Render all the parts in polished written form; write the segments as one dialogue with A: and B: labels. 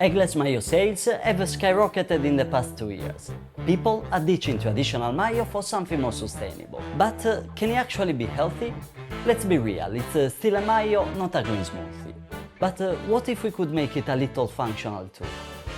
A: Eggless mayo sales have skyrocketed in the past 2 years. People are ditching traditional mayo for something more sustainable. But can it actually be healthy? Let's be real, it's still a mayo, not a green smoothie. But what if we could make it a little functional too?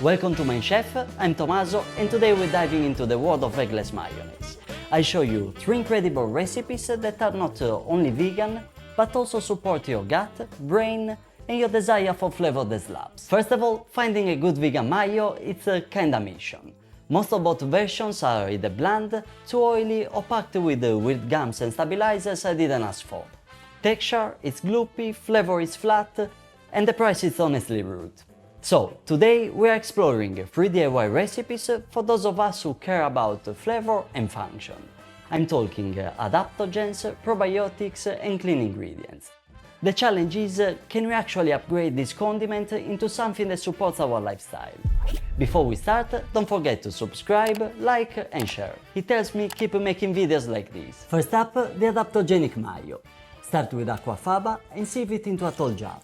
A: Welcome to MENSCH, I'm Tommaso, and today we're diving into the world of eggless mayonnaise. I show you 3 incredible recipes that are not only vegan, but also support your gut, brain, and your desire for flavor that slaps. First of all, finding a good vegan mayo, it's a kinda mission. Most of both versions are either bland, too oily, or packed with weird gums and stabilizers I didn't ask for. Texture is gloopy, flavor is flat, and the price is honestly rude. So, today we're exploring 3 DIY recipes for those of us who care about flavor and function. I'm talking adaptogens, probiotics, and clean ingredients. The challenge is, can we actually upgrade this condiment into something that supports our lifestyle? Before we start, don't forget to subscribe, like and share. It helps me keep making videos like this. First up, the Adaptogenic Mayo. Start with aquafaba and sieve it into a tall jar.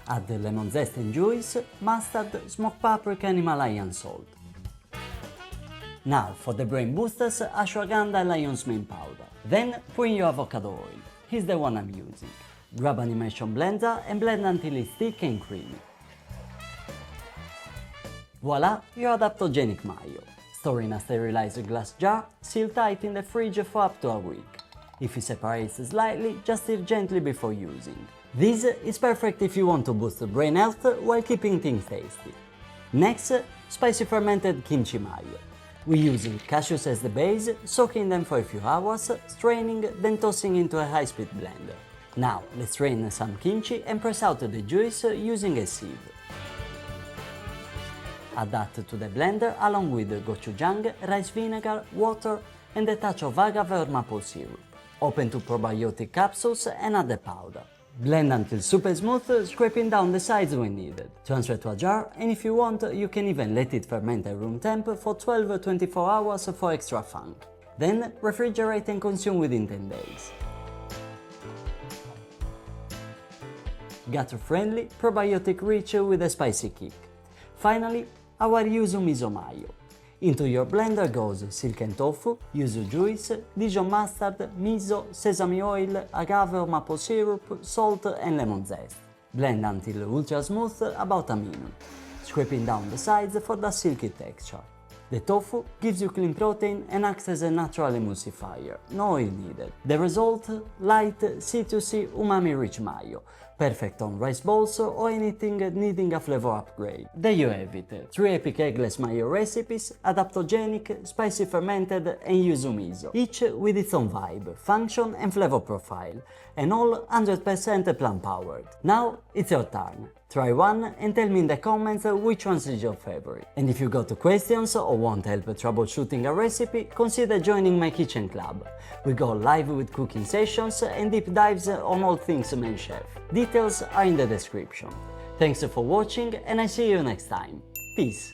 A: Add lemon zest and juice, mustard, smoked paprika and Himalayan salt. Now for the brain boosters, ashwagandha and lion's mane powder. Then put in your avocado oil. Here's the one I'm using. Grab an immersion blender and blend until it's thick and creamy. Voila, your adaptogenic mayo. Store in a sterilized glass jar, seal tight in the fridge for up to a week. If it separates slightly, just stir gently before using. This is perfect if you want to boost brain health while keeping things tasty. Next, spicy fermented kimchi mayo. We're using cashews as the base, soaking them for a few hours, straining, then tossing into a high-speed blender. Now, let's strain some kimchi and press out the juice using a sieve. Add that to the blender along with gochujang, rice vinegar, water and a touch of agave or maple syrup. Open 2 probiotic capsules and add the powder. Blend until super smooth, scraping down the sides when needed. Transfer to a jar, and if you want, you can even let it ferment at room temp for 12-24 hours for extra funk. Then refrigerate and consume within 10 days. Gut-friendly, probiotic-rich with a spicy kick. Finally, our Yuzu-Miso Mayo. Into your blender goes silken tofu, yuzu juice, Dijon mustard, miso, sesame oil, agave or maple syrup, salt and lemon zest. Blend until ultra smooth, about a minute, scraping down the sides for the silky texture. The tofu gives you clean protein and acts as a natural emulsifier, no oil needed. The result? Light, citrusy, umami-rich mayo, perfect on rice bowls or anything needing a flavor upgrade. There you have it, 3 epic eggless mayo recipes, adaptogenic, spicy fermented and Yuzu-Miso, each with its own vibe, function and flavor profile, and all 100% plant-powered. Now it's your turn. Try one and tell me in the comments which one is your favorite. And if you got questions or want help troubleshooting a recipe, consider joining my kitchen club. We go live with cooking sessions and deep dives on all things MENSCH. Details are in the description. Thanks for watching and I see you next time. Peace!